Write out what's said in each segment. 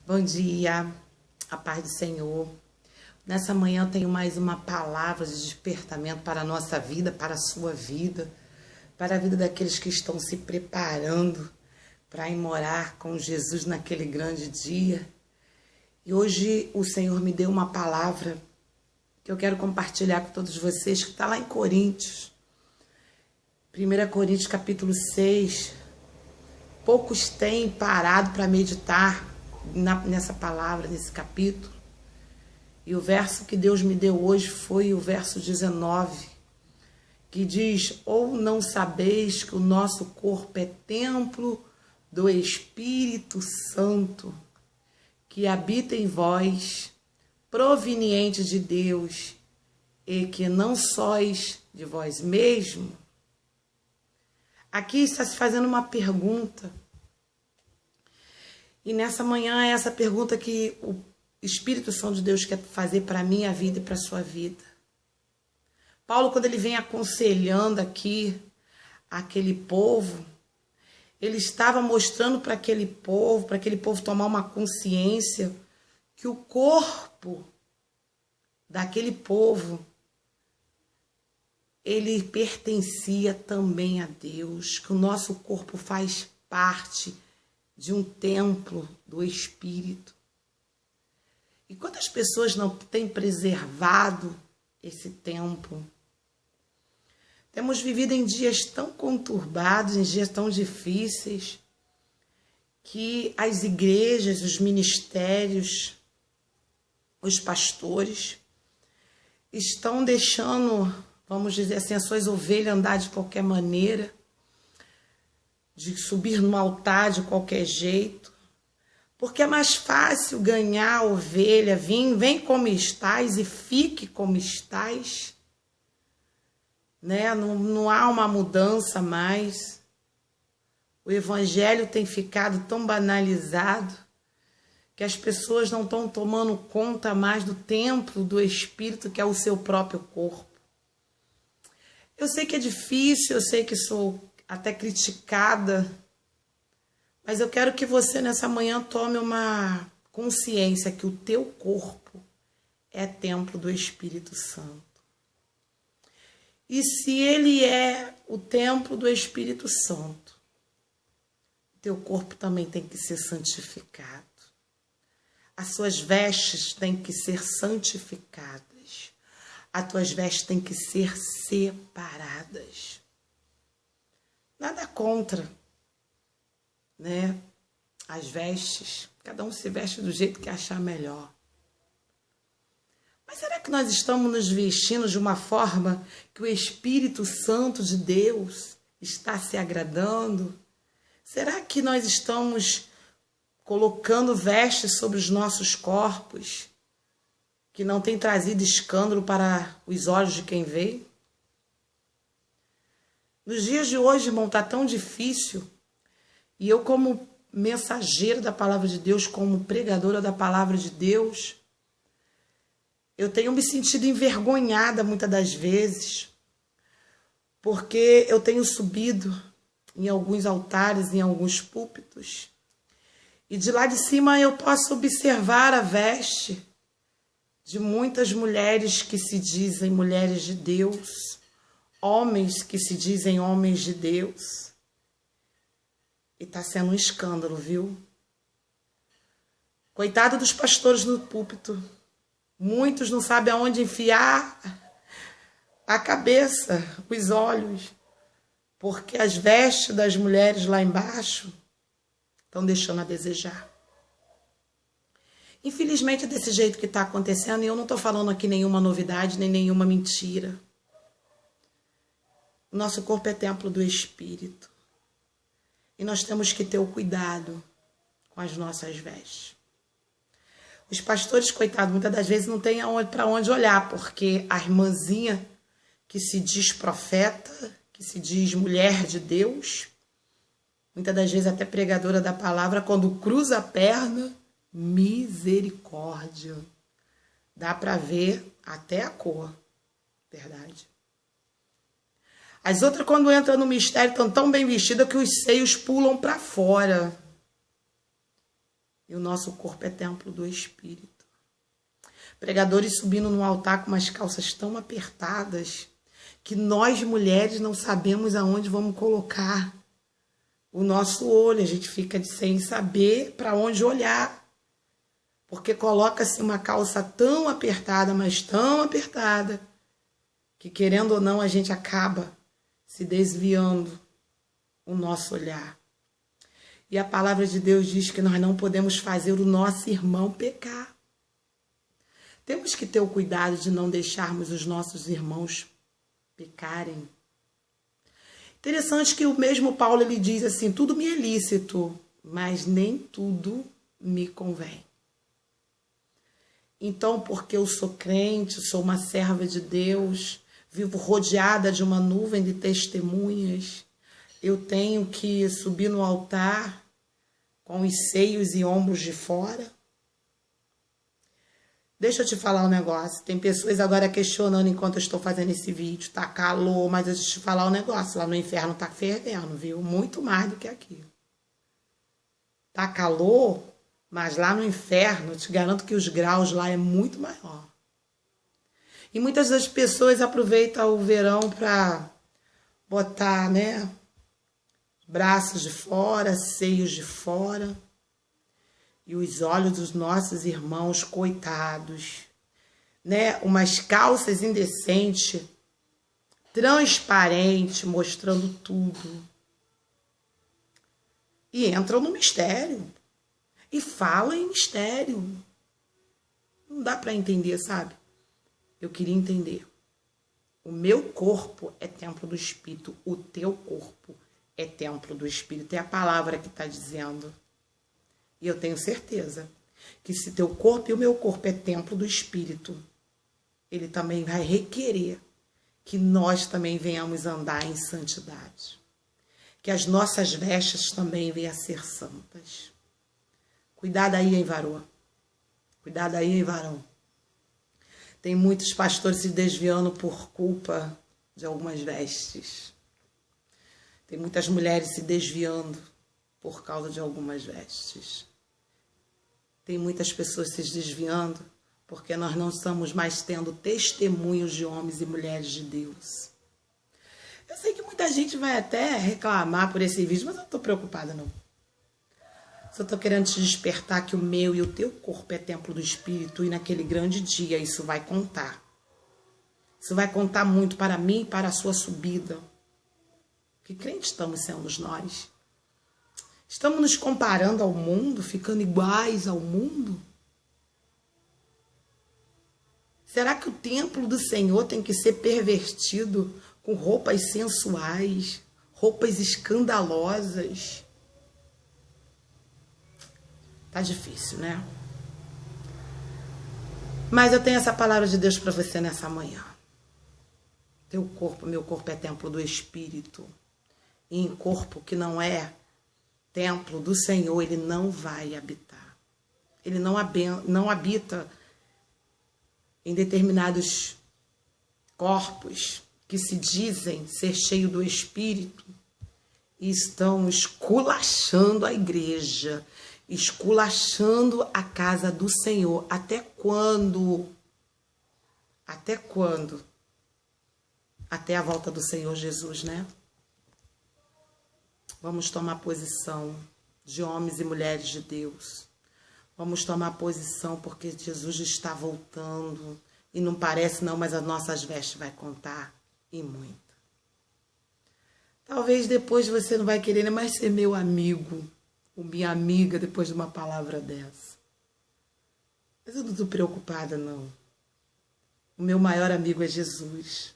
Bom dia, a paz do Senhor. Nessa manhã eu tenho mais uma palavra de despertamento para a nossa vida, para a sua vida, para a vida daqueles que estão se preparando para ir morar com Jesus naquele grande dia. E hoje o Senhor me deu uma palavra que eu quero compartilhar com todos vocês, que está lá em Coríntios. 1 Coríntios capítulo 6. Poucos têm parado para meditar nessa palavra, nesse capítulo. E o verso que Deus me deu hoje foi o verso 19, que diz: ou não sabeis que o nosso corpo é templo do Espírito Santo, que habita em vós, proveniente de Deus, e que não sois de vós mesmo? Aqui está se fazendo uma pergunta. E nessa manhã é essa pergunta que o Espírito Santo de Deus quer fazer para a minha vida e para a sua vida. Paulo, quando ele vem aconselhando aqui aquele povo, ele estava mostrando para aquele povo tomar uma consciência que o corpo daquele povo, ele pertencia também a Deus, que o nosso corpo faz parte de um templo do Espírito. E quantas pessoas não têm preservado esse templo? Temos vivido em dias tão conturbados, em dias tão difíceis, que as igrejas, os ministérios, os pastores estão deixando, vamos dizer assim, as suas ovelhas andar de qualquer maneira, de subir no altar de qualquer jeito, porque é mais fácil ganhar a ovelha, vem como estás e fique como estás, né? Não há uma mudança mais. O evangelho tem ficado tão banalizado que as pessoas não estão tomando conta mais do templo do Espírito, que é o seu próprio corpo. Eu sei que é difícil, eu sei que sou até criticada, mas eu quero que você nessa manhã tome uma consciência que o teu corpo é templo do Espírito Santo. E se ele é o templo do Espírito Santo, teu corpo também tem que ser santificado. As suas vestes têm que ser santificadas. As tuas vestes têm que ser separadas. Nada contra, né? As vestes, cada um se veste do jeito que achar melhor. Mas será que nós estamos nos vestindo de uma forma que o Espírito Santo de Deus está se agradando? Será que nós estamos colocando vestes sobre os nossos corpos que não tem trazido escândalo para os olhos de quem vê? Nos dias de hoje, irmão, está tão difícil. E eu, como mensageira da palavra de Deus, como pregadora da palavra de Deus, eu tenho me sentido envergonhada muitas das vezes, porque eu tenho subido em alguns altares, em alguns púlpitos, e de lá de cima eu posso observar a veste de muitas mulheres que se dizem mulheres de Deus, homens que se dizem homens de Deus. E está sendo um escândalo, viu? Coitado dos pastores no púlpito. Muitos não sabem aonde enfiar a cabeça, os olhos, porque as vestes das mulheres lá embaixo estão deixando a desejar. Infelizmente é desse jeito que está acontecendo, e eu não estou falando aqui nenhuma novidade, nem nenhuma mentira. O nosso corpo é templo do Espírito. E nós temos que ter o cuidado com as nossas vestes. Os pastores, coitados, muitas das vezes não têm para onde olhar, porque a irmãzinha que se diz profeta, que se diz mulher de Deus, muitas das vezes até pregadora da palavra, quando cruza a perna, misericórdia. Dá para ver até a cor, verdade. As outras, quando entram no mistério, estão tão bem vestidas que os seios pulam para fora. E o nosso corpo é templo do Espírito. Pregadores subindo no altar com umas calças tão apertadas que nós, mulheres, não sabemos aonde vamos colocar o nosso olho. A gente fica sem saber para onde olhar. Porque coloca-se uma calça tão apertada, mas tão apertada, que querendo ou não a gente acaba se desviando o nosso olhar. E a palavra de Deus diz que nós não podemos fazer o nosso irmão pecar. Temos que ter o cuidado de não deixarmos os nossos irmãos pecarem. Interessante que o mesmo Paulo ele diz assim, tudo me é lícito, mas nem tudo me convém. Então, porque eu sou crente, sou uma serva de Deus, vivo rodeada de uma nuvem de testemunhas, eu tenho que subir no altar com os seios e ombros de fora? Deixa eu te falar um negócio. Tem pessoas agora questionando enquanto eu estou fazendo esse vídeo. Tá calor, mas deixa eu te falar um negócio. Lá no inferno tá fervendo, viu? Muito mais do que aqui. Tá calor, mas lá no inferno, eu te garanto que os graus lá é muito maior. E muitas das pessoas aproveitam o verão para botar, né? Braços de fora, seios de fora. E os olhos dos nossos irmãos coitados, né? Umas calças indecentes, transparentes, mostrando tudo. E entram no mistério. E falam em mistério. Não dá para entender, sabe? Eu queria entender. O meu corpo é templo do Espírito. O teu corpo é templo do Espírito. É a palavra que está dizendo. E eu tenho certeza que se teu corpo e o meu corpo é templo do Espírito, ele também vai requerer que nós também venhamos andar em santidade. Que as nossas vestes também venham a ser santas. Cuidado aí, hein, varô? Cuidado aí, hein, varão? Tem muitos pastores se desviando por culpa de algumas vestes. Tem muitas mulheres se desviando por causa de algumas vestes. Tem muitas pessoas se desviando porque nós não estamos mais tendo testemunhos de homens e mulheres de Deus. Eu sei que muita gente vai até reclamar por esse vídeo, mas eu não estou preocupada, não. Só estou querendo te despertar que o meu e o teu corpo é templo do Espírito e naquele grande dia isso vai contar. Isso vai contar muito para mim e para a sua subida. Que crente estamos sendo nós? Estamos nos comparando ao mundo, ficando iguais ao mundo? Será que o templo do Senhor tem que ser pervertido com roupas sensuais, roupas escandalosas? Tá difícil, né? Mas eu tenho essa palavra de Deus para você nessa manhã. Teu corpo, meu corpo é templo do Espírito. E em corpo que não é templo do Senhor, ele não vai habitar. Ele não habita em determinados corpos que se dizem ser cheio do Espírito e estão esculachando a igreja, esculachando a casa do Senhor. Até quando? Até quando? Até a volta do Senhor Jesus, né? Vamos tomar posição de homens e mulheres de Deus. Vamos tomar posição porque Jesus está voltando. E não parece não, mas as nossas vestes vai contar. E muito. Talvez depois você não vai querer mais ser meu amigo ou minha amiga depois de uma palavra dessa. Mas eu não estou preocupada, não. O meu maior amigo é Jesus.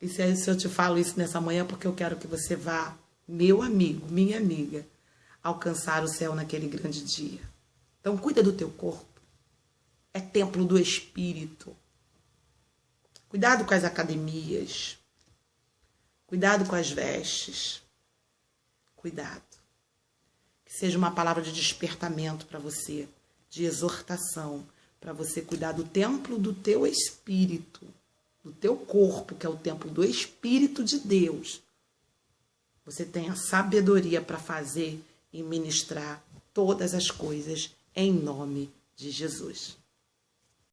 E se eu te falo isso nessa manhã, porque eu quero que você vá, meu amigo, minha amiga, alcançar o céu naquele grande dia. Então, cuida do teu corpo. É templo do Espírito. Cuidado com as academias. Cuidado com as vestes. Cuidado. Que seja uma palavra de despertamento para você, de exortação, para você cuidar do templo do teu espírito, do teu corpo, que é o templo do Espírito de Deus. Você tem a sabedoria para fazer e ministrar todas as coisas em nome de Jesus.